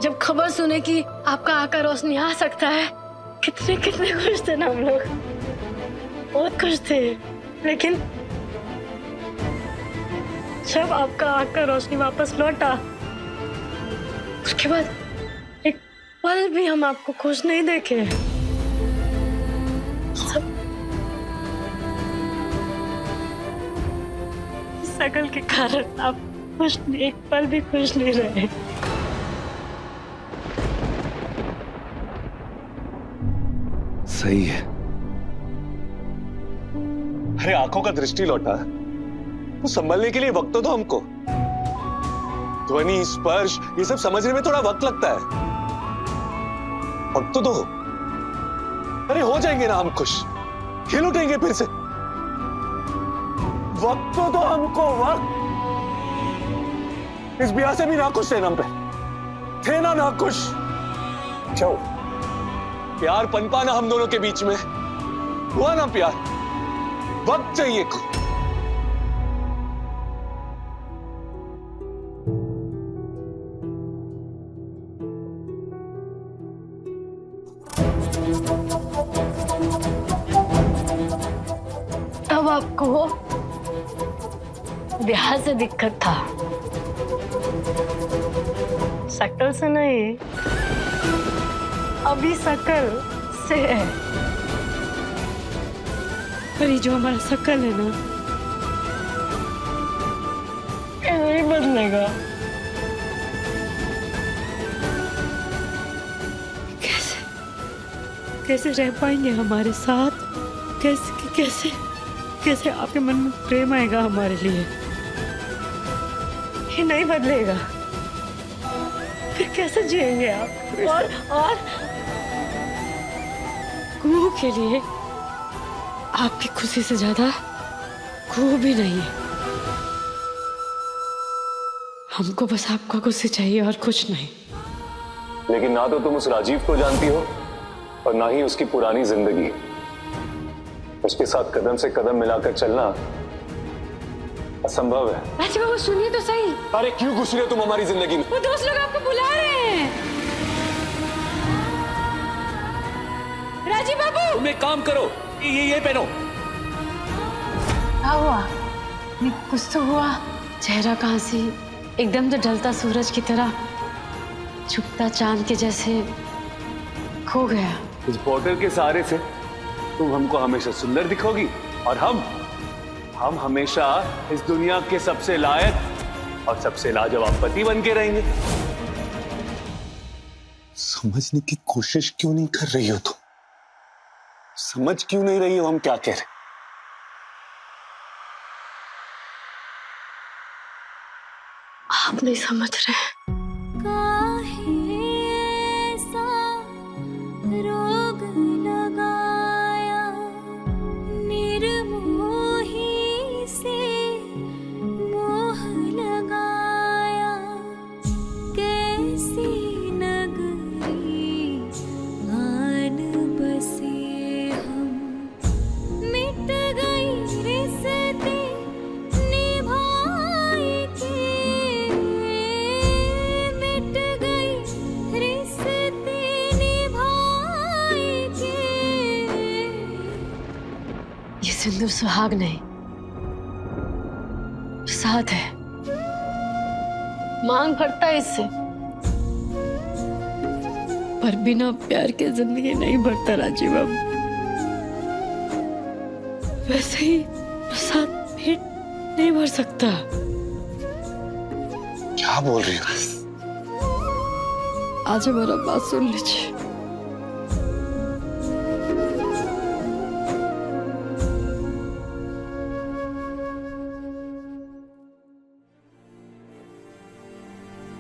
जब खबर सुने कि आपका आका रोशनी आ सकता है, कितने कितने खुश थे ना हम लोग, बहुत खुश थे। लेकिन जब आपका आका रोशनी वापस लौटा, उसके बाद एक पल भी हम आपको खुश नहीं देखे। सब शकल के कारण आप खुश नहीं, एक पल भी खुश नहीं रहे। सही है। अरे आंखों का दृष्टि लौटा तो संभलने के लिए वक्त तो दो हमको। ध्वनि, स्पर्श, ये सब समझने में थोड़ा वक्त लगता है। वक्त तो दो। अरे हो जाएंगे ना हम खुश, खेल उठेंगे फिर से। वक्त तो दो हमको, वक्त। इस ब्याह से भी नाखुश थे ना हम पे, थे ना नाखुश। क्यों? प्यार पनपा ना हम दोनों के बीच में, हुआ ना प्यार। वक्त चाहिए को। तब आपको ब्याह से दिक्कत था, शकल से नहीं। अभी शकल से है, पर ये जो हमारा शकल है ना, ये नहीं बदलेगा। कैसे कैसे रह पाएंगे हमारे साथ? कैसे कैसे कैसे आपके मन में प्रेम आएगा हमारे लिए? ये नहीं बदलेगा। फिर कैसे जिएंगे आप? और कुहू के लिए आपकी खुशी से ज्यादा कुहू भी नहीं है। हमको बस आपका खुशी चाहिए और कुछ नहीं। लेकिन ना तो तुम उस राजीव को जानती हो और ना ही उसकी पुरानी जिंदगी। उसके साथ कदम से कदम मिलाकर चलना असंभव है। राजीव बाबू सुनिए तो सही। अरे क्यों घुस रहे हो तुम हमारी जिंदगी में? वो दोस्त लोग आपको बुला रहे हैं। राजीव बाबू, तुम एक काम करो, ये पहनो। क्या हुआ? कुछ तो हुआ। चेहरा कहां से एकदम से ढलता सूरज की तरह, छुपता चांद के जैसे खो गया। इस बॉर्डर के सहारे से तुम हमको हमेशा सुंदर दिखोगी और हम हमेशा इस दुनिया के सबसे लायक और सबसे लाजवाब पति बन के रहेंगे। समझने की कोशिश क्यों नहीं कर रही हो तुम? समझ क्यों नहीं रही हो हम क्या कह रहे? आप नहीं समझ रहे। सिंदूर सुहाग नहीं, साथ है। मांग भरता है इससे, पर बिना प्यार के जिंदगी नहीं भरता राजीव बाबू। वैसे ही प्रसाद पेट नहीं भर सकता। क्या बोल रही हो? आज हमारा बात सुन लीजिए।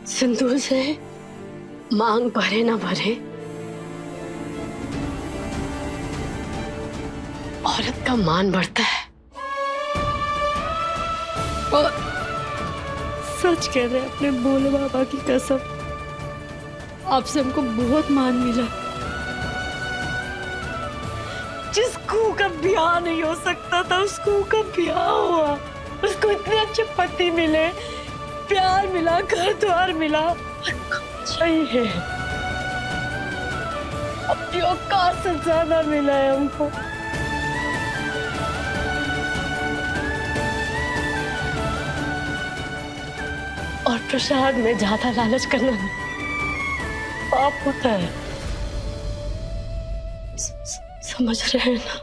सिंदूर से मांग भरे ना भरे, औरत का मान बढ़ता है। और सच कह रहे अपने भोले बाबा की कसम, आपसे हमको बहुत मान मिला। जिस कुहू का ब्याह नहीं हो सकता था, उस कुहू का ब्याह हुआ। उसको इतने अच्छे पति मिले, प्यार मिला, घर द्वार मिला, और कुछ सही है, अपनी औकात से ज्यादा मिला है हमको। और प्रसाद में ज्यादा लालच करना पाप होता है, समझ रहे हैं ना?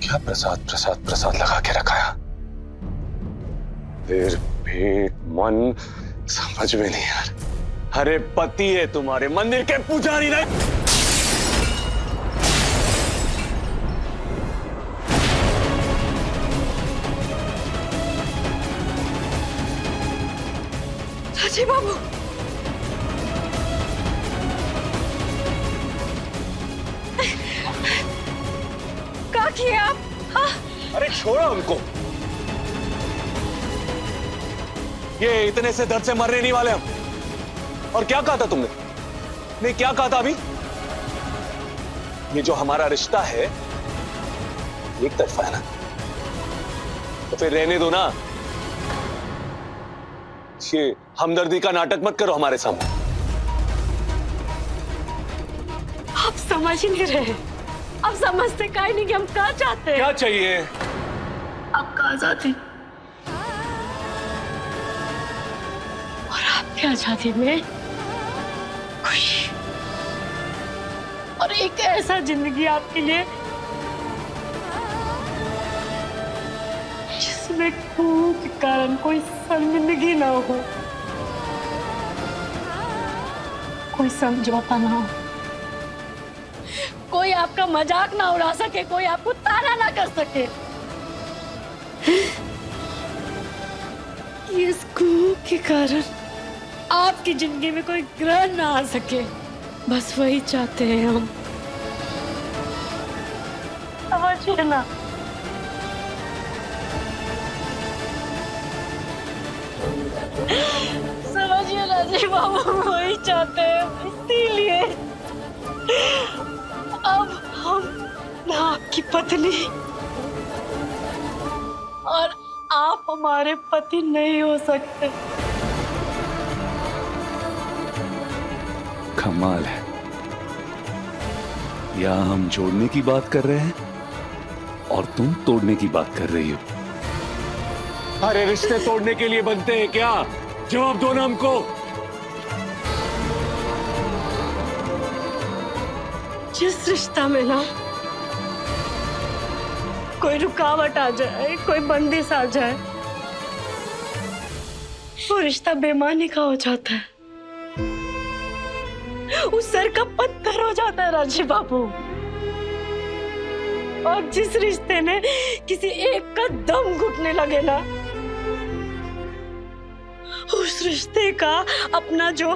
क्या प्रसाद प्रसाद प्रसाद लगा के रखा है? फिर पेट मन समझ में नहीं यार। अरे पति है तुम्हारे, मंदिर के पुजारी नहीं। राजीव बाबू, क्या किए आप? हाँ? अरे छोड़ो हमको, ये इतने से दर्द से मरने नहीं वाले हम। और क्या कहा था तुमने? नहीं क्या कहा था अभी? ये जो हमारा रिश्ता है एक तरफा है ना, तो फिर रहने दो ना। ये हमदर्दी का नाटक मत करो हमारे सामने। आप समझ ही नहीं रहे, आप समझते काहे नहीं कि हम क्या चाहते हैं? क्या चाहिए? आपका आजादी, और आपकी आजादी में खुशी, और एक ऐसा जिंदगी आपके लिए जिसमें खून के कारण कोई शर्मिंदगी ना हो, कोई समझौता ना हो, कोई आपका मजाक ना उड़ा सके, कोई आपको ताना ना कर सके। इस खून के कारण आपकी जिंदगी में कोई ग्रहण ना आ सके, बस वही चाहते हैं हम। समझिए ना? समझिए राजीव बाबू, वही चाहते हैं, इसीलिए अब हम ना आपकी पत्नी और आप हमारे पति नहीं हो सकते। कमाल है, यहाँ हम जोड़ने की बात कर रहे हैं और तुम तोड़ने की बात कर रही हो। अरे रिश्ते तोड़ने के लिए बनते हैं क्या? जवाब दो ना हमको। जिस रिश्ता में ना कोई रुकावट आ जाए, कोई बंदिश आ जाए, वो रिश्ता बेमानी का हो जाता है, उस सर का पत्थर हो जाता है राजीव बाबू। और जिस रिश्ते ने किसी एक का दम घुटने लगे ना, उस रिश्ते का अपना जो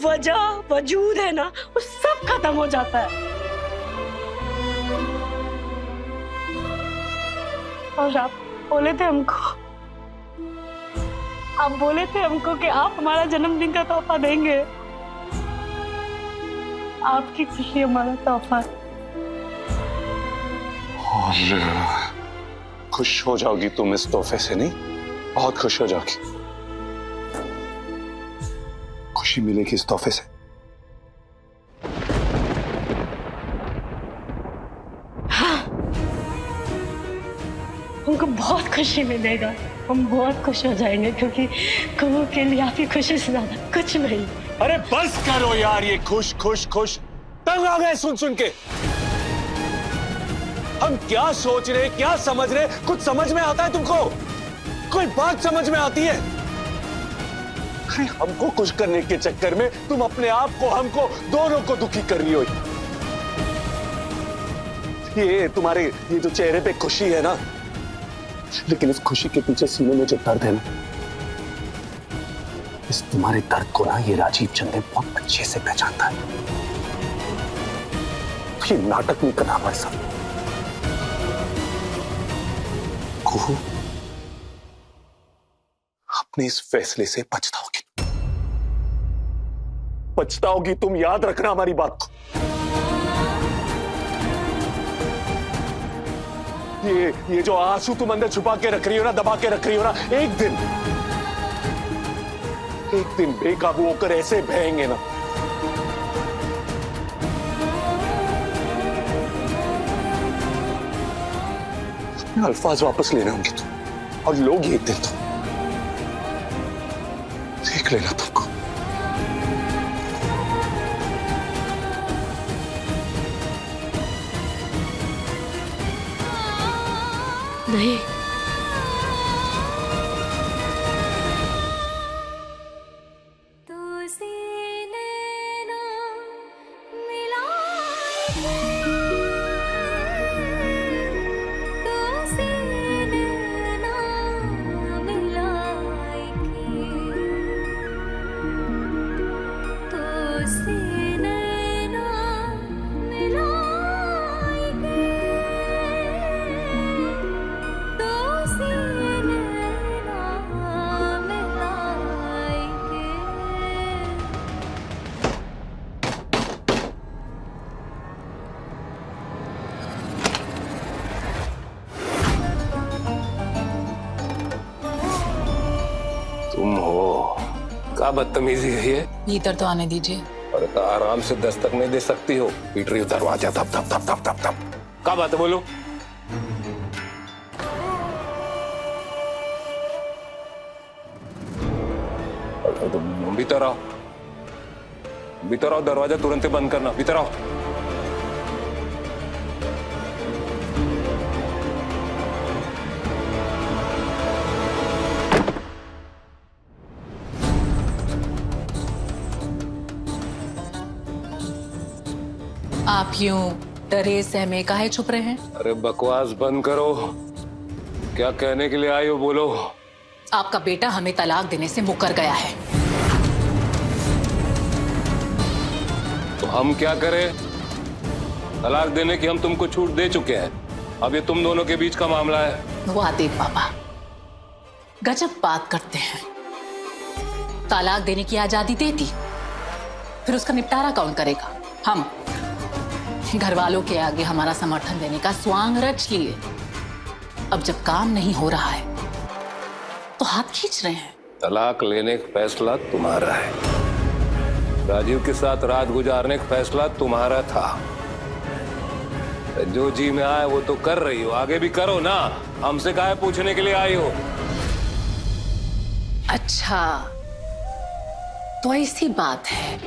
वजह वजूद है ना, वो सब खत्म हो जाता है। और आप बोले थे हमको कि आप हमारा जन्मदिन का तोहफा देंगे। आपकी खुशी हमारा तोहफा। और खुश हो जाओगी तुम इस तोहफे से? नहीं, बहुत खुश हो जाओगी। खुशी मिलेगी इस तोहफे से। हाँ, हमको बहुत खुशी मिलेगा, हम बहुत खुश हो जाएंगे, क्योंकि कबू के लिए आपकी खुशी से ज्यादा कुछ नहीं। अरे बस करो यार, ये खुश खुश खुश तंग आ गए सुन सुन के। हम क्या सोच रहे, क्या समझ रहे, कुछ समझ में आता है तुमको? कोई बात समझ में आती है? अरे हमको खुश करने के चक्कर में तुम अपने आप को, हमको, दोनों को दुखी कर रही हो। ये तुम्हारे ये जो चेहरे पे खुशी है ना, लेकिन इस खुशी के पीछे सीने में जो दर्द है ना, इस तुम्हारे दर्द को ना ये राजीव चंद बहुत अच्छे से पहचानता है। ये नाटक नहीं करना हमारे साथ। कुहू, अपने इस फैसले से पछताओगी, पछताओगी तुम, याद रखना हमारी बात को। ये जो आंसू तुम अंदर छुपा के रख रही हो ना, दबा के रख रही हो ना, एक दिन बेकाबू होकर ऐसे बहेंगे ना, अपने अल्फाज वापस लेने होंगे तो, और लोग एक दिन तो देख लेना तुमको। नहीं, तुम हो? क्या बदतमीजी है ये? भीतर तो आने दीजिए। अरे तो आराम से दस्तक नहीं दे सकती हो? पीट रही हो दरवाजा, थप थप थप थप थप थप। क्या बात है, बोलो। तो भीतर आओ, भीतर आओ, दरवाजा तुरंत ही बंद करना, भीतर आओ। आप यूं डरे सहमे काहे छुप रहे हैं? अरे बकवास बंद करो, क्या कहने के लिए आई हो, बोलो। आपका बेटा हमें तलाक देने से मुकर गया है। तो हम क्या करें? तलाक देने की हम तुमको छूट दे चुके हैं, अब ये तुम दोनों के बीच का मामला है। वाह देव बाबा, गजब बात करते हैं। तलाक देने की आजादी देती, फिर उसका निपटारा कौन करेगा? हम घर वालों के आगे हमारा समर्थन देने का स्वांग रच लिए। अब जब काम नहीं हो रहा है तो हाथ खींच रहे हैं। तलाक लेने का फैसला तुम्हारा है, राजीव के साथ रात गुजारने का फैसला तुम्हारा था। जो जी में आए वो तो कर रही हो, आगे भी करो ना। हमसे काहे पूछने के लिए आई हो? अच्छा, तो ऐसी बात है।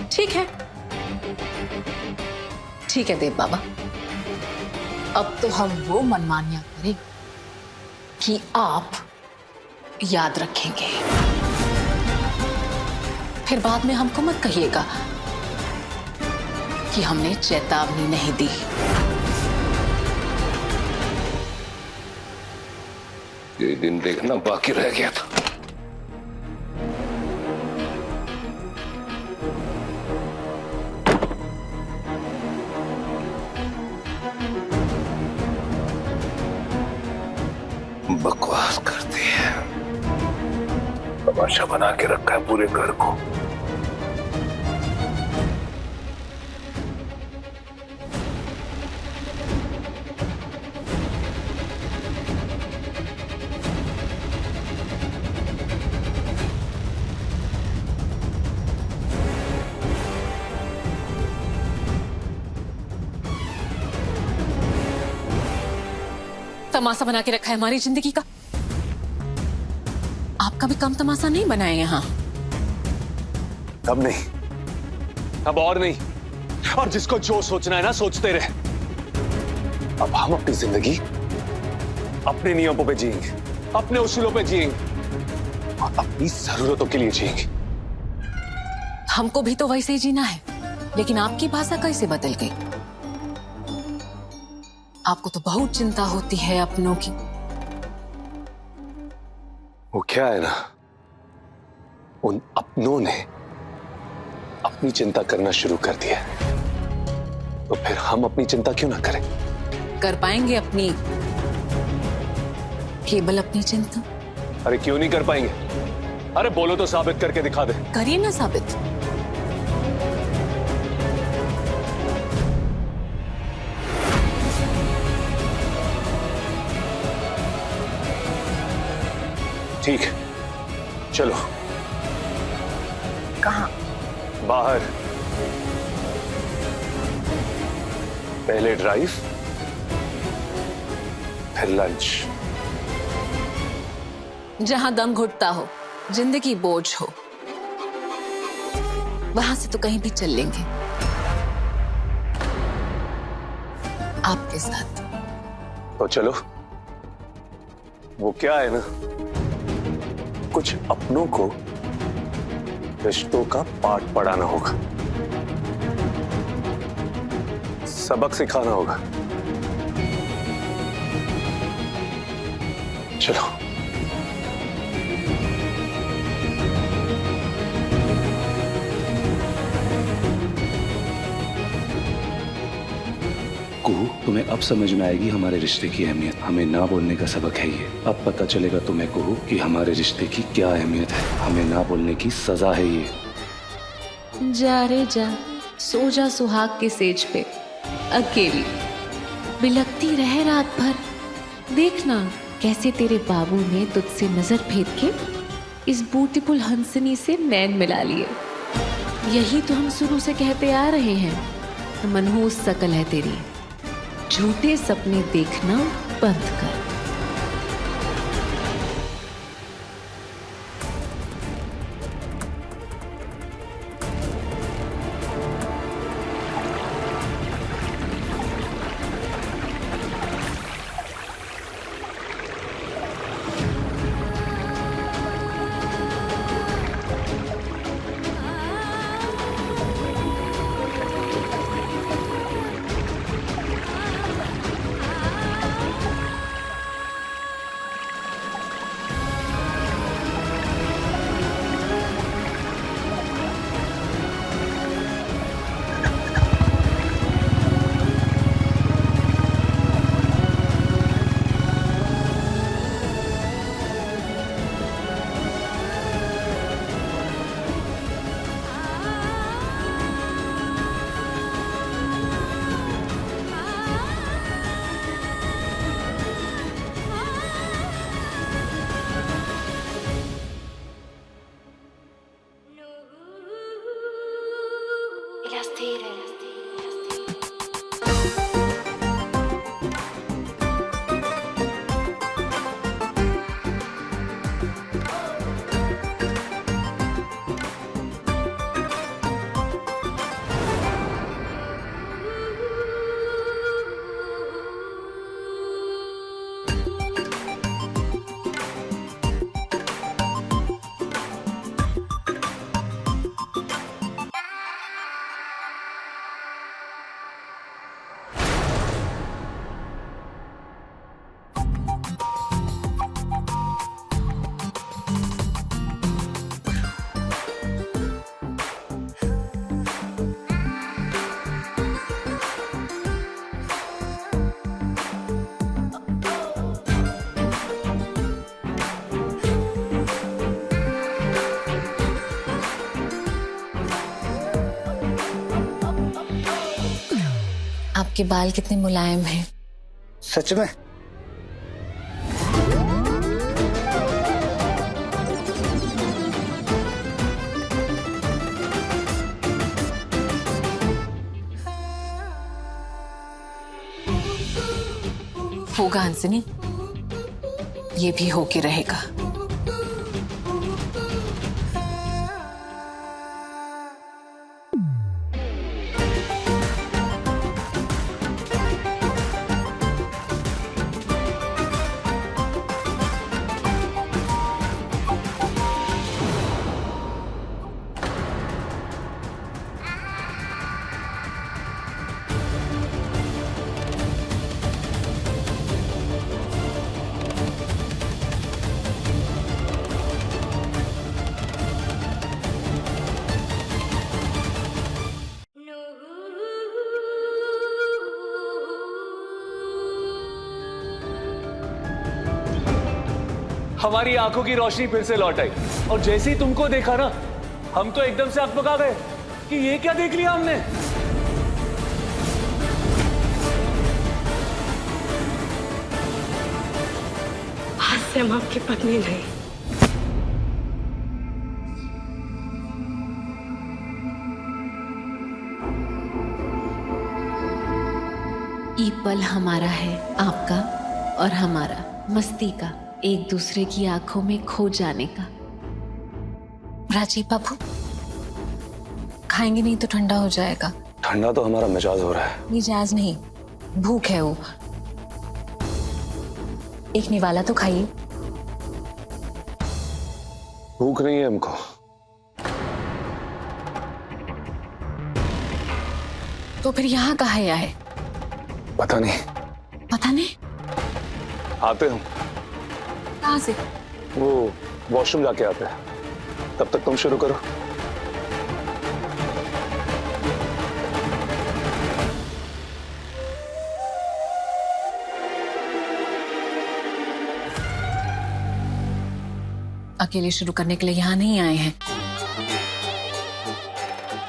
ठीक है, ठीक है देव बाबा, अब तो हम वो मनमानियां करें कि आप याद रखेंगे। फिर बाद में हमको मत कहिएगा कि हमने चेतावनी नहीं दी। ये दिन देखना बाकी रह गया था। बकवास करती है, तमाशा बना के रखा है पूरे घर को। तमाशा बना के रखा है हमारी जिंदगी का। आपका भी कम तमाशा नहीं बनाए यहाँ। अब नहीं, अब और नहीं, और जिसको जो सोचना है ना सोचते रहे। अब हम अपनी जिंदगी अपने नियमों पे जिएंगे, अपने उसूलों पे जिएंगे और अपनी जरूरतों के लिए जिएंगे। हमको भी तो वैसे ही जीना है, लेकिन आपकी भाषा कैसे बदल गई? आपको तो बहुत चिंता होती है अपनों की। वो क्या है ना, उन अपनों ने अपनी चिंता करना शुरू कर दिया, तो फिर हम अपनी चिंता क्यों ना करें? कर पाएंगे अपनी, केवल अपनी चिंता? अरे क्यों नहीं कर पाएंगे? अरे बोलो तो साबित करके दिखा दे। करिए ना साबित। ठीक है, चलो कहाँ? बाहर। पहले ड्राइव, फिर लंच। जहां दम घुटता हो, जिंदगी बोझ हो, वहां से तो कहीं भी चल लेंगे आपके साथ। तो चलो। वो क्या है ना, कुछ अपनों को रिश्तों का पाठ पढ़ाना होगा, सबक सिखाना होगा। चलो। कुहू, तुम्हें अब समझ में आएगी हमारे रिश्ते की अहमियत। हमें ना बोलने का सबक है ये। अब पता चलेगा तुम्हें कुहू कि हमारे रिश्ते की क्या अहमियत है। हमें ना बोलने की सजा है ये। जा रे जा, सो जा सुहाग के सेज पे अकेली, बिलखती रह रात भर। देखना कैसे तेरे बाबू ने तुझसे नजर फेर के इस ब्यूटीफुल हंसनी से नैन मिला लिए। यही तो हम शुरू से कहते आ रहे हैं, मनहूस शकल है तेरी, झूठे सपने देखना बंद कर। आपके बाल कितने मुलायम हैं। सच में? होगा हंसनी, ये भी होके रहेगा। हमारी आंखों की रोशनी फिर से लौट आई और जैसे ही तुमको देखा ना, हम तो एकदम से अकबका गए कि ये क्या देख लिया हमने। आज से हम आपकी पत्नी नहीं, ये पल हमारा है, आपका और हमारा, मस्ती का, एक दूसरे की आंखों में खो जाने का। राजीव बाबू, खाएंगे नहीं तो ठंडा हो जाएगा। ठंडा तो हमारा मिजाज हो रहा है। मिजाज नहीं, भूख है वो। एक निवाला तो खाइए। भूख नहीं है हमको। तो फिर यहाँ कहाँ आए? पता नहीं। पता नहीं आते हम। कहाँ से? वो वॉशरूम जाके आते हैं। तब तक तुम शुरू करो। अकेले शुरू करने के लिए यहाँ नहीं आए हैं,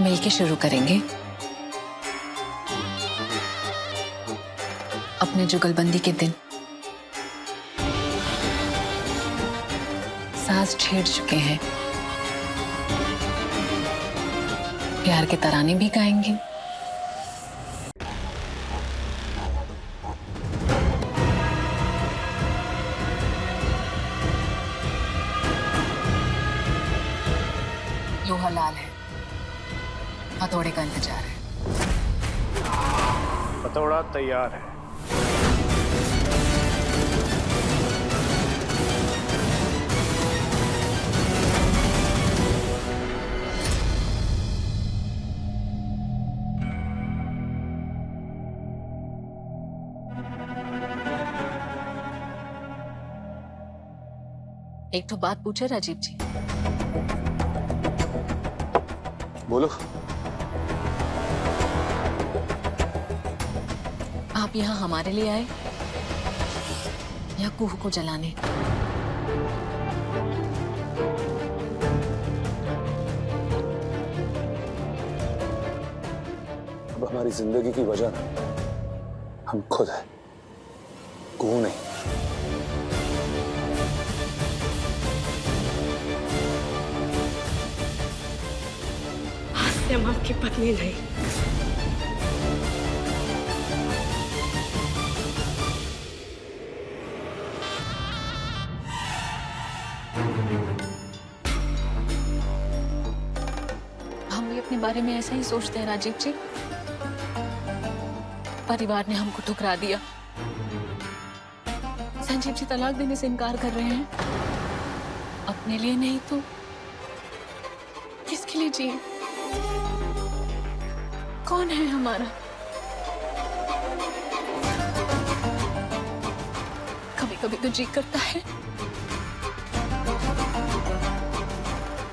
मिलके शुरू करेंगे। अपने जुगलबंदी के दिन सांस छेड़ चुके हैं, प्यार के तराने भी गाएंगे। लोहा लाल है, हथौड़े का इंतजार है। हथौड़ा तैयार है। एक तो बात पूछे राजीव जी। बोलो। आप यहाँ हमारे लिए आए या कुह को जलाने? अब हमारी जिंदगी की वजह हम खुद है, कुह नहीं। हम आपकी पत्नी नहीं। हम भी अपने बारे में ऐसा ही सोचते हैं राजीव जी। परिवार ने हमको ठुकरा दिया। संजीव जी तलाक देने से इनकार कर रहे हैं। अपने लिए नहीं तो किसके लिए जिए? कौन है हमारा? कभी कभी तो जी करता है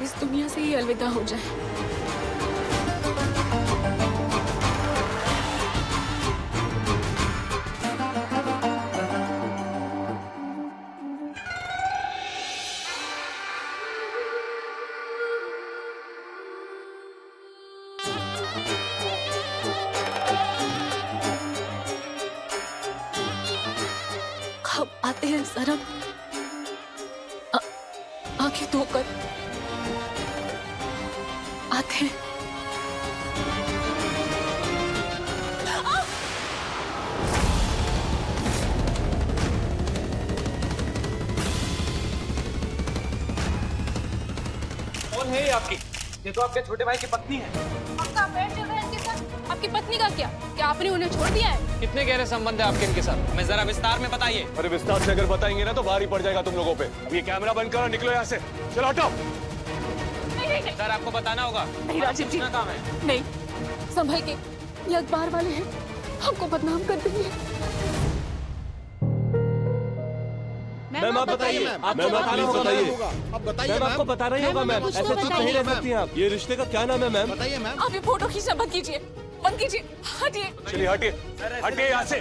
इस दुनिया से ही अलविदा हो जाए। कब आते हैं सरम, आंखें धोकर आते हैं। कौन है ये आपकी? ये तो आपके छोटे भाई की पत्नी है। आपका अफेयर चल रहा है इनके साथ? आपकी पत्नी का क्या? क्या आपने उन्हें छोड़ दिया है? कितने गहरे संबंध है आपके इनके साथ? हमें जरा विस्तार में बताइए। अरे विस्तार से अगर बताएंगे ना तो भारी पड़ जाएगा तुम लोगों पे। अब ये कैमरा बंद करो, निकलो यहाँ से। चलो हटो। नहीं। सर आपको बताना होगा। नहीं राजीव जी, काम है। नहीं, संभल के, ये अखबार वाले हैं, हमको बदनाम कर देंगे। मैम आप बताइए। आपको बताना होगा। मैम आपको बताना ही होगा मैम, ऐसे चुप नहीं रह सकती हैं आप। ये रिश्ते का क्या नाम है मैम? बताइए मैम। आप ये फोटो खींचना बंद कीजिए, बंद कीजिए, हटिए। चलिए हटिए, हटिए यहाँ से।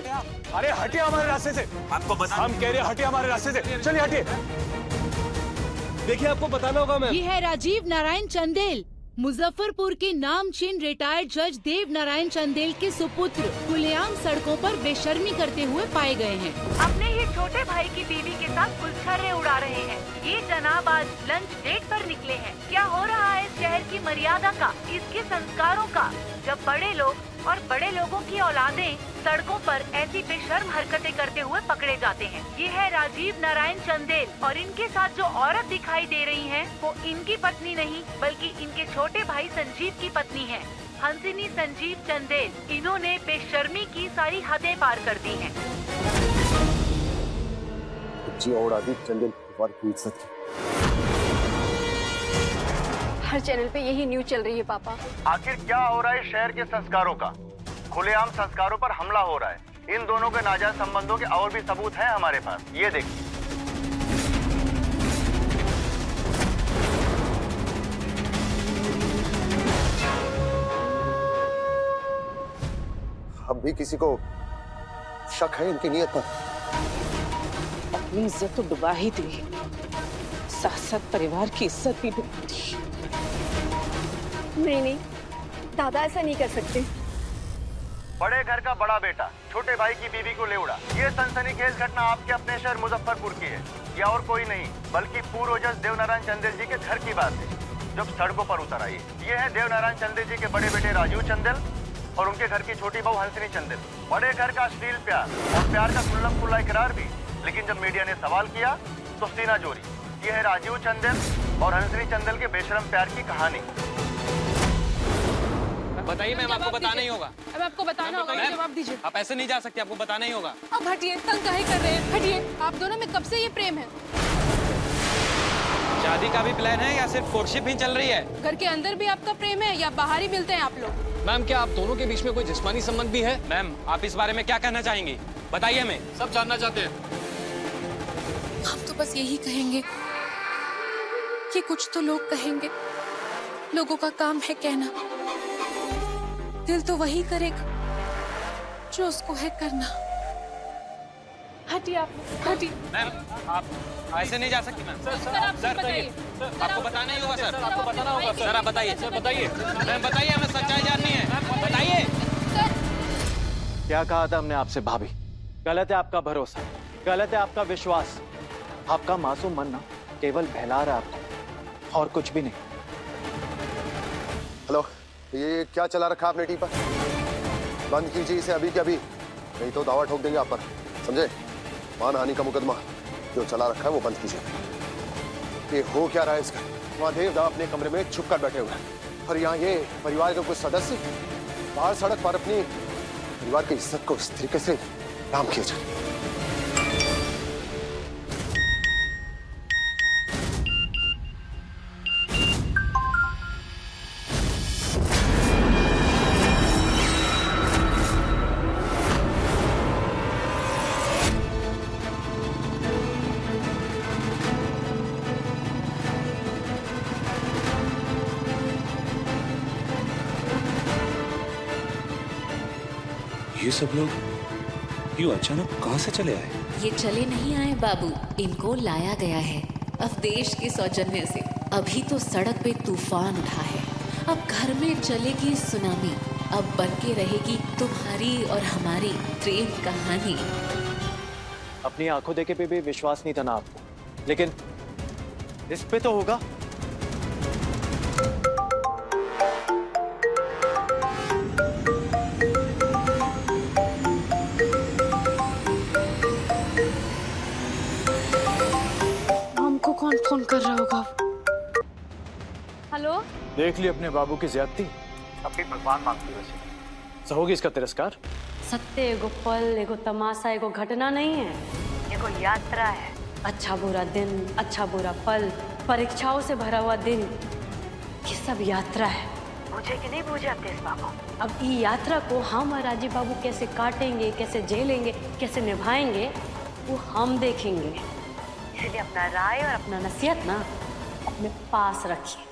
अरे हटिए हमारे रास्ते से। आपको बता, हम कह रहे हैं हटिए हमारे रास्ते से। चलिए हटिए। देखिए आपको बताना होगा मैम। ये है राजीव नारायण चंदेल, मुजफ्फरपुर के नामचीन रिटायर्ड जज देव नारायण चंदेल के सुपुत्र। खुलेआम सड़कों पर बेशर्मी करते हुए पाए गए हैं। अपने ही छोटे भाई की बीवी के साथ गुलछर्रे उड़ा रहे हैं। ये जनाब आज लंच डेट पर निकले हैं। क्या हो रहा है शहर की मर्यादा का, इसके संस्कारों का, जब बड़े लोग और बड़े लोगों की औलादें सड़कों पर ऐसी बेशर्म हरकतें करते हुए पकड़े जाते हैं। ये है राजीव नारायण चंदेल और इनके साथ जो औरत दिखाई दे रही है वो इनकी पत्नी नहीं बल्कि इनके छोटे भाई संजीव की पत्नी है, हंसिनी संजीव चंदेल। इन्होंने बेशर्मी की सारी हदें पार कर दी हैं। और राजीव चंदेल की इज्जत की हर चैनल पे यही न्यूज चल रही है पापा। आखिर क्या हो रहा है शहर के संस्कारों का? खुलेआम संस्कारों पर हमला हो रहा है। इन दोनों के नाजायज संबंधों के और भी सबूत हैं हमारे पास, ये देखिए। अब भी किसी को शक है इनकी नीयत पर? अपनी इज्जत तो डुबा ही दी, साथ साथ परिवार की इज्जत भी डुबा दी। नहीं, दादा ऐसा नहीं कर सकते। बड़े घर का बड़ा बेटा छोटे भाई की बीवी को ले उड़ा। ये सनसनीखेज घटना आपके अपने शहर मुजफ्फरपुर की है। यह और कोई नहीं बल्कि पूर्वज देवनारायण चंदेल जी के घर की बात है, जो सड़कों पर उतर आई। ये है देवनारायण चंदेल जी के बड़े बेटे राजीव चंदेल और उनके घर की छोटी बहू हंसिनी चंदेल। बड़े घर का अश्लील प्यार और प्यार का खुल्लम खुल्ला इकरार भी, लेकिन जब मीडिया ने सवाल किया तो सीना जोरी। ये है राजीव चंदेल और हंसिनी चंदेल के बेशरम प्यार की कहानी। बताइए मैम, आपको बताना ही होगा। अब आपको बताना होगा, जवाब दीजिए। आप ऐसे नहीं जा सकते, आपको बताना ही होगा। अब हटिए, तंग काहे कर रहे हैं? हटिए। आप दोनों में कब से ये प्रेम है? शादी का भी प्लान है या सिर्फ कोर्टशिप ही चल रही है? घर के अंदर भी आपका प्रेम है या बाहर ही मिलते हैं आप लोग? मैम, क्या आप दोनों के बीच में कोई जिस्मानी संबंध भी है? मैम, आप इस बारे में क्या कहना चाहेंगी? बताइए हमें, सब जानना चाहते हैं। हम तो बस यही कहेंगे कि कुछ तो लोग कहेंगे। लोगों का काम है कहना, दिल तो वही करेगा जो उसको है करना। हटिए आप, हटिए। मैम, आप ऐसे नहीं जा सकती मैम। सर बताइए, आपको बताना ही होगा सर। आपको बताना होगा सर। आप बताइए सर, बताइए मैम, बताइए, हमें सच्चाई जाननी है, बताइए। क्या कहा था हमने आपसे भाभी? गलत है आपका भरोसा, गलत है आपका विश्वास। आपका मासूम मन ना केवल बहला रहा है आपको, और कुछ भी नहीं। हेलो, ये क्या चला रखा आपने टीपा? बंद कीजिए इसे अभी के अभी, नहीं तो दावा ठोक देंगे आप पर, समझे? मानहानि का मुकदमा जो चला रखा है वो बंद कीजिए। ये हो क्या रहा है इसका? वहाँ देवदा अपने कमरे में छुप कर बैठे हुए हैं और यहाँ ये परिवार के कुछ सदस्य बाहर सड़क पर अपनी परिवार की इज्जत को इस तरीके से नाम किया जाए। ये सब लोग यूं अचानक कहां से चले आए? ये चले नहीं आए बाबू, इनको लाया गया है अवधेश के सौजन्य से। अभी तो सड़क पे तूफान उठा है, अब घर में चलेगी सुनामी, अब बनके रहेगी तुम्हारी और हमारी प्रेम कहानी। अपनी आंखों देखे पे भी विश्वास नहीं था ना आपको, लेकिन इस पे तो होगा। हमको कौन फोन कर रहा होगा? हेलो, देख ली अपने बाबू की ज्यादती, अपनी भगवान मांगती वैसे सहोगी इसका तिरस्कार। सत्य एगो पल, एगो तमाशा, एगो घटना नहीं है, एगो यात्रा है। अच्छा बुरा दिन, अच्छा बुरा पल, परीक्षाओं से भरा हुआ दिन, ये सब यात्रा है। मुझे कि नहीं बूझे अवधेश बाबू? अब ये यात्रा को हम और राजीव बाबू कैसे काटेंगे, कैसे झेलेंगे, कैसे निभाएंगे, वो हम देखेंगे। इसलिए अपना राय और अपना नसीहत ना अपने पास रखिए।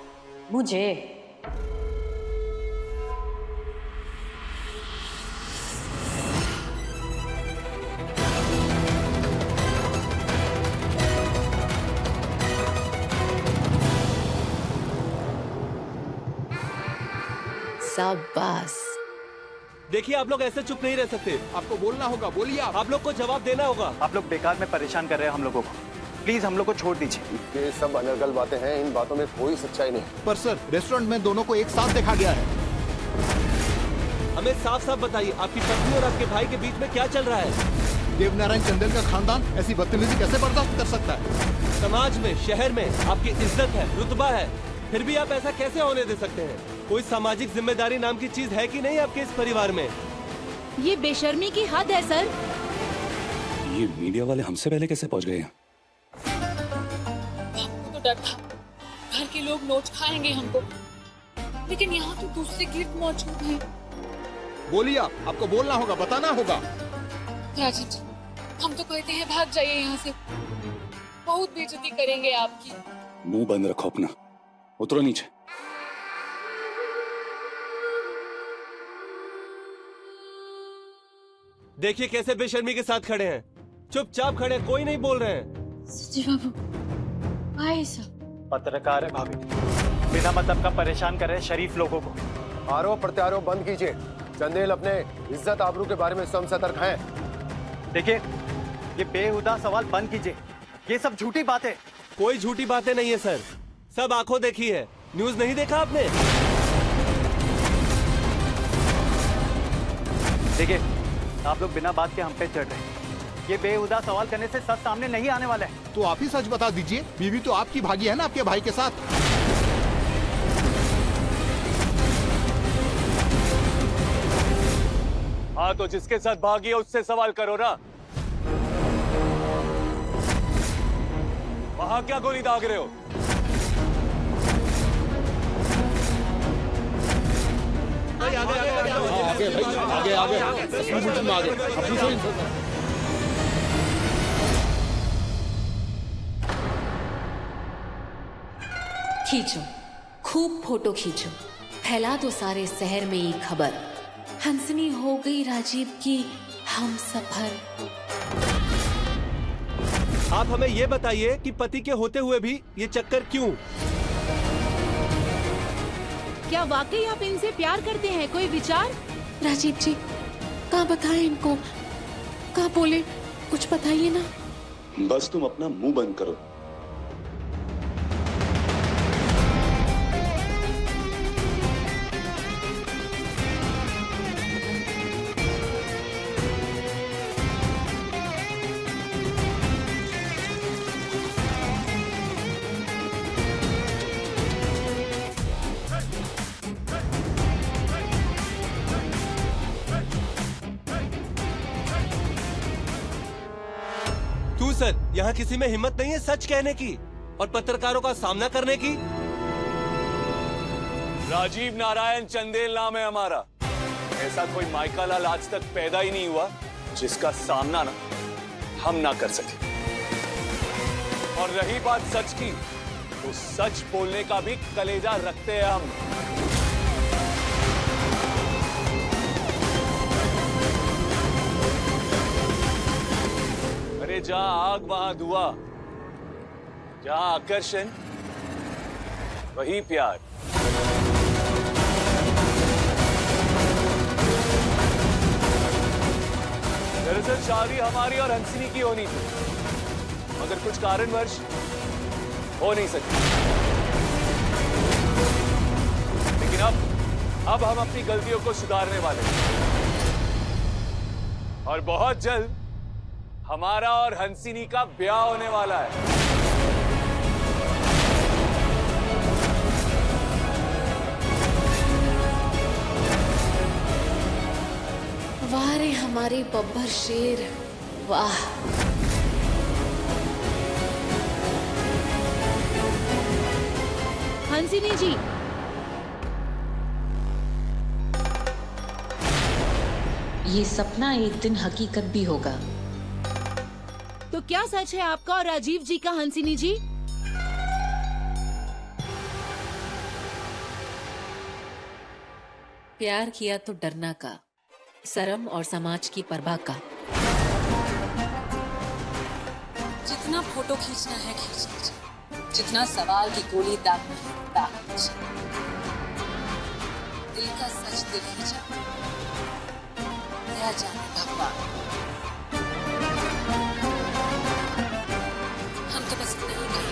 मुझे शाबाश। देखिए, आप लोग ऐसे चुप नहीं रह सकते, आपको बोलना होगा। बोलिए, आप लोग को जवाब देना होगा। आप लोग बेकार में परेशान कर रहे हैं हम लोगों को, प्लीज हम लोग को छोड़ दीजिए। ये सब अनर्गल बातें हैं, इन बातों में कोई सच्चाई नहीं। पर सर, रेस्टोरेंट में दोनों को एक साथ देखा गया है। हमें साफ साफ बताइए, आपकी पत्नी और आपके भाई के बीच में क्या चल रहा है? देवनारायण चंदेल का खानदान ऐसी बदतमीजी कैसे बर्दाश्त कर सकता है? समाज में, शहर में आपकी इज्जत है, रुतबा है, फिर भी आप ऐसा कैसे होने दे सकते हैं? कोई सामाजिक जिम्मेदारी नाम की चीज है कि नहीं आपके इस परिवार में? ये बेशर्मी की हद है सर। ये मीडिया वाले हमसे पहले कैसे पहुंच गए हैं? तो डर था घर के लोग नोच खाएंगे हमको, लेकिन यहाँ तो दूसरे गिफ्ट मौजूद हैं। बोलिए, आपको बोलना होगा, बताना होगा। राजीव जी, हम तो कहते हैं भाग जाइए यहाँ से, बहुत बेइज्जती करेंगे आपकी। मुंह बंद रखो अपना, उतरो नीचे। देखिए कैसे बेशर्मी के साथ खड़े हैं, चुपचाप खड़े, कोई नहीं बोल रहे हैं। सची बाबू, भाई साहब। पत्रकार है भाभी, बिना मतलब का परेशान कर रहे हैं शरीफ लोगों को। आरोप प्रत्यारोप बंद कीजिए। चंदेल अपने इज्जत आबरू के बारे में स्वयं सतर्क हैं। देखिए, ये बेहुदा सवाल बंद कीजिए, ये सब झूठी बातें। कोई झूठी बातें नहीं है सर, सब आंखों देखी है। न्यूज नहीं देखा आपने? देखिए, आप लोग बिना बात के हम पे चढ़ रहे हैं। ये बेहुदा सवाल करने से सच सामने नहीं आने वाला है। तो आप ही सच बता दीजिए, बीवी तो आपकी भागी है ना आपके भाई के साथ। हाँ, तो जिसके साथ भागी है उससे सवाल करो ना। वहां क्या गोली दाग रहे हो? खींचो, खूब फोटो खींचो, फैला दो सारे शहर में ये खबर, हंसनी हो गई राजीव की हम सफर। आप हमें ये बताइए कि पति के होते हुए भी ये चक्कर क्यों? क्या वाकई आप इनसे प्यार करते हैं? कोई विचार? राजीव जी, कहाँ बताएं इनको, कहाँ बोले, कुछ बताइए ना। बस तुम अपना मुंह बंद करो। क्यों सर, यहाँ किसी में हिम्मत नहीं है सच कहने की और पत्रकारों का सामना करने की? राजीव नारायण चंदेल नाम है हमारा। ऐसा कोई माइका लाल आज तक पैदा ही नहीं हुआ जिसका सामना ना हम ना कर सके। और रही बात सच की, तो सच बोलने का भी कलेजा रखते हैं हम। अरे जहां आग वहां धुआं, जहां आकर्षण वही प्यार। दरअसल शादी हमारी और हंसनी की होनी थी, मगर कुछ कारणवश हो नहीं सकी। लेकिन अब हम अपनी गलतियों को सुधारने वाले हैं और बहुत जल्द हमारा और हंसिनी का ब्याह होने वाला है। वाह रे हमारे बब्बर शेर, वाह। हंसिनी जी, ये सपना एक दिन हकीकत भी होगा। तो क्या सच है आपका और राजीव जी का हंसिनी जी? प्यार किया तो डरना का, शर्म और समाज की परवाह का। जितना फोटो खींचना है खींच लीजिए, जितना सवाल की गोली दागना है दाग लीजिए। दिल का सच दिल ही जाने, क्या जाने भगवान। हम तो बस नहीं कहेंगे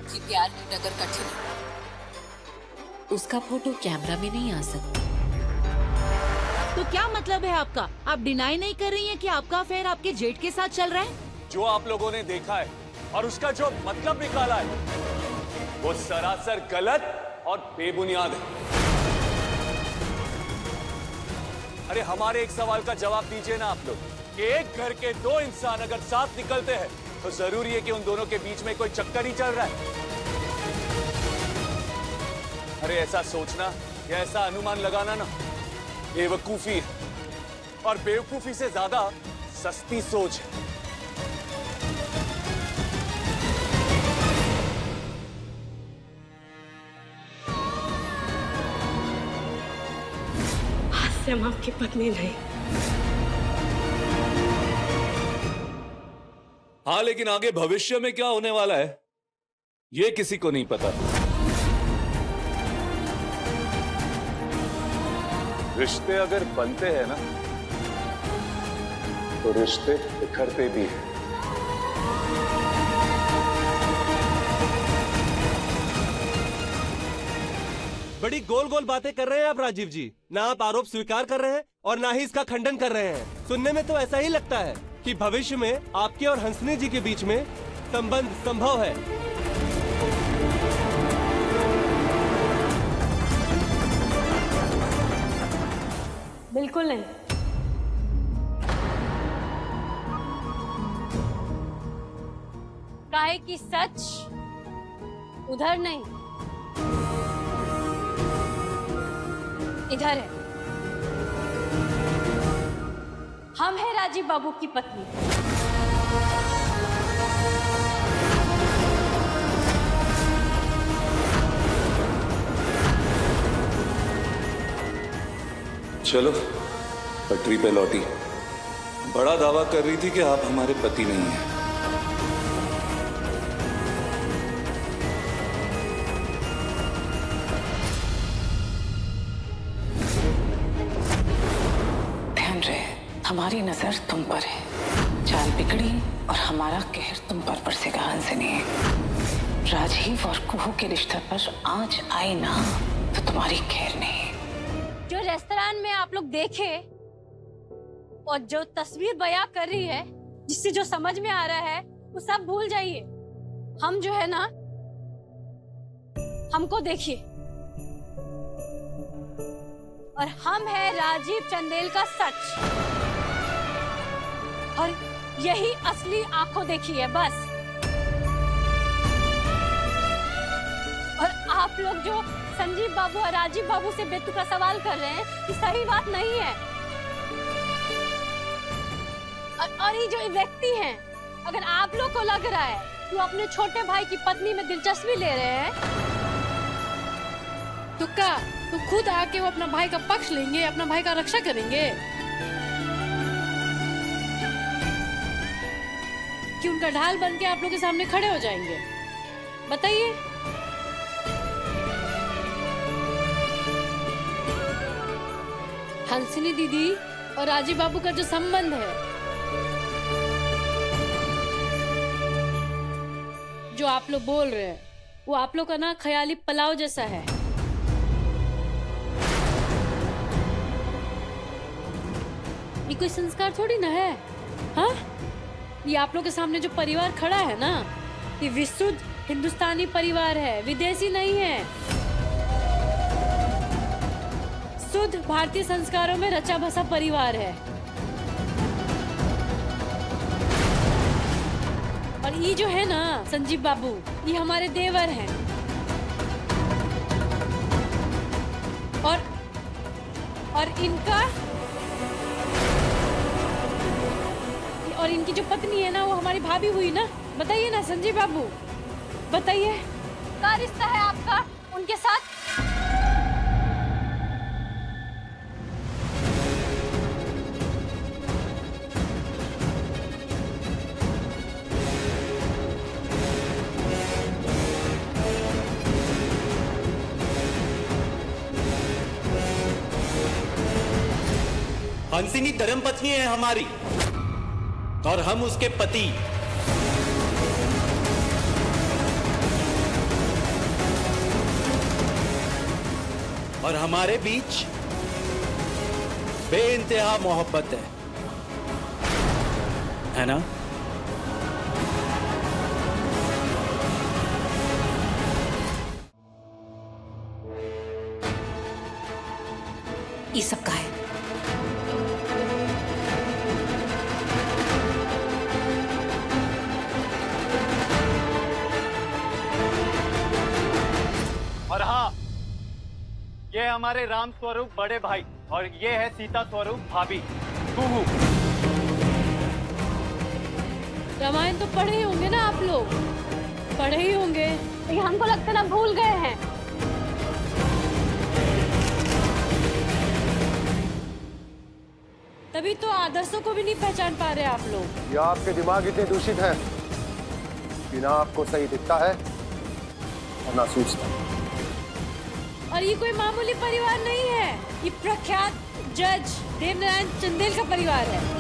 कि प्यार की डगर कठिन है। उसका फोटो कैमरा में नहीं आ सकता, तो क्या मतलब है आपका? आप डिनाई नहीं कर रही हैं कि आपका अफेयर आपके जेठ के साथ चल रहा है? जो आप लोगों ने देखा है और उसका जो मतलब निकाला है वो सरासर गलत और बेबुनियाद है। अरे हमारे एक सवाल का जवाब दीजिए ना आप लोग कि एक घर के दो इंसान अगर साथ निकलते हैं तो जरूरी है कि उन दोनों के बीच में कोई चक्कर ही चल रहा है? अरे ऐसा सोचना या ऐसा अनुमान लगाना ना बेवकूफी है, और बेवकूफी से ज्यादा सस्ती सोच है। आज से हम आपकी पत्नी नहीं। हाँ, लेकिन आगे भविष्य में क्या होने वाला है ये किसी को नहीं पता। रिश्ते अगर बनते हैं ना तो रिश्ते बिखरते भी हैं। बड़ी गोल गोल बातें कर रहे हैं आप राजीव जी। ना आप आरोप स्वीकार कर रहे हैं और ना ही इसका खंडन कर रहे हैं। सुनने में तो ऐसा ही लगता है कि भविष्य में आपके और हंसनी जी के बीच में संबंध संभव है। बिल्कुल नहीं। काहे कि सच उधर नहीं इधर है। हम हैं राजीव बाबू की पत्नी। चलो पटरी पे लौटी। बड़ा दावा कर रही थी कि आप हमारे पति नहीं हैं। ध्यान रहे, हमारी नजर तुम पर है। चाल बिगड़ी और हमारा कहर तुम पर बरसेगा हंसनी। राजीव और कुहू के रिश्ते पर आज आई ना तो तुम्हारी खैर नहीं। जो रेस्तरां में आप लोग देखे और जो तस्वीर बयां कर रही है, जिससे जो समझ में आ रहा है वो सब भूल जाइए। हम जो है ना, हमको देखिए, और हम है राजीव चंदेल का सच, और यही असली आंखों देखी है बस। और आप लोग जो संजीव बाबू और राजीव बाबू से बेतुका सवाल कर रहे हैं, ये सही बात नहीं है। और ये जो व्यक्ति हैं, अगर आप लोग को लग रहा है कि वो अपने छोटे भाई की पत्नी में दिलचस्पी ले रहे हैं, तो क्या तो खुद आके वो अपना भाई का पक्ष लेंगे, अपना भाई का रक्षा करेंगे कि उनका ढाल बन के आप लोग के सामने खड़े हो जाएंगे? बताइए। हंसनी दीदी और राजीव बाबू का जो संबंध है, जो आप लोग बोल रहे हैं, वो आप लोग का ना ख्याली पलाव जैसा है। ये कोई संस्कार थोड़ी ना है। हाँ, ये आप लोग के सामने जो परिवार खड़ा है ना, ये विशुद्ध हिंदुस्तानी परिवार है, विदेशी नहीं है। शुद्ध भारतीय संस्कारों में रचा बसा परिवार है। और ये जो है ना संजीव बाबू, ये हमारे देवर हैं। और इनकी जो पत्नी है ना, वो हमारी भाभी हुई ना। बताइए ना संजीव बाबू, बताइए क्या रिश्ता है आपका उनके साथ? हंसिनी धर्मपत्नी है हमारी और हम उसके पति। और हमारे बीच बेइंतहा मोहब्बत है ना? ये सब का है। और हाँ, ये हमारे राम स्वरूप बड़े भाई और ये है सीता स्वरूप भाभी कुहू। रामायण तो पढ़े ही होंगे ना आप लोग, पढ़े ही होंगे। ये हमको लगता ना भूल गए हैं। तभी तो आदर्शों को भी नहीं पहचान पा रहे आप लोग। ये आपके दिमाग इतने दूषित हैं कि ना आपको सही दिखता है और ना सूझता। और ये कोई मामूली परिवार नहीं है, ये प्रख्यात जज देवनारायण चंदेल का परिवार है।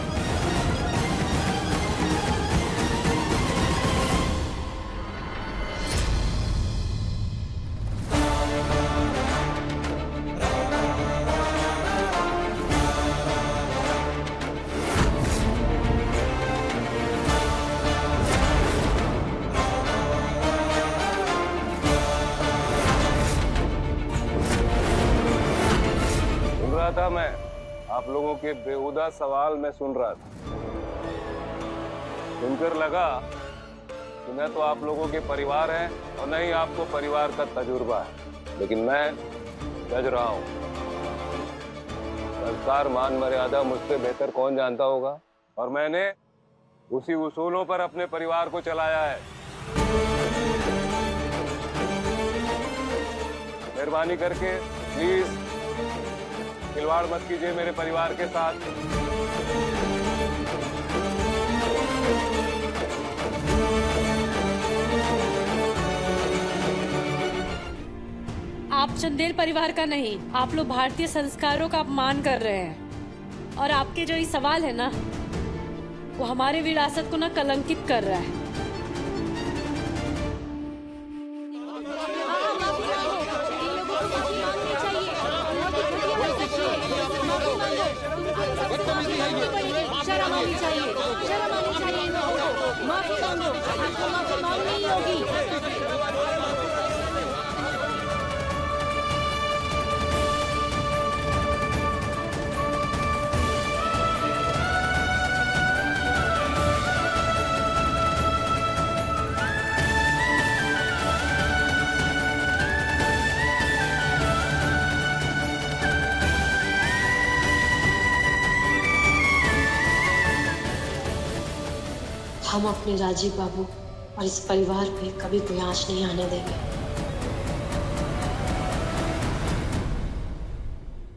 था मैं आप लोगों के बेहुदा सवाल में सुन रहा था। सुनकर लगा कि न तो आप लोगों के परिवार है और न ही आपको परिवार का तजुर्बा है, लेकिन मैं जज रहा हूं। संस्कार मान मर्यादा मुझसे बेहतर कौन जानता होगा, और मैंने उसी उसूलों पर अपने परिवार को चलाया है। मेहरबानी करके प्लीज खिलवाड़ मत कीजिए मेरे परिवार के साथ। आप चंदेल परिवार का नहीं, आप लोग भारतीय संस्कारों का अपमान कर रहे हैं। और आपके जो ये सवाल है ना, वो हमारे विरासत को ना कलंकित कर रहा है। शर्म आनी चाहिए, शर्म आनी चाहिए इन लोगों को। माफी मांगो, आपको माफी मांगनी ही होगी। हम अपने राजीव बाबू और इस परिवार पे कभी कोई आंच नहीं आने देंगे।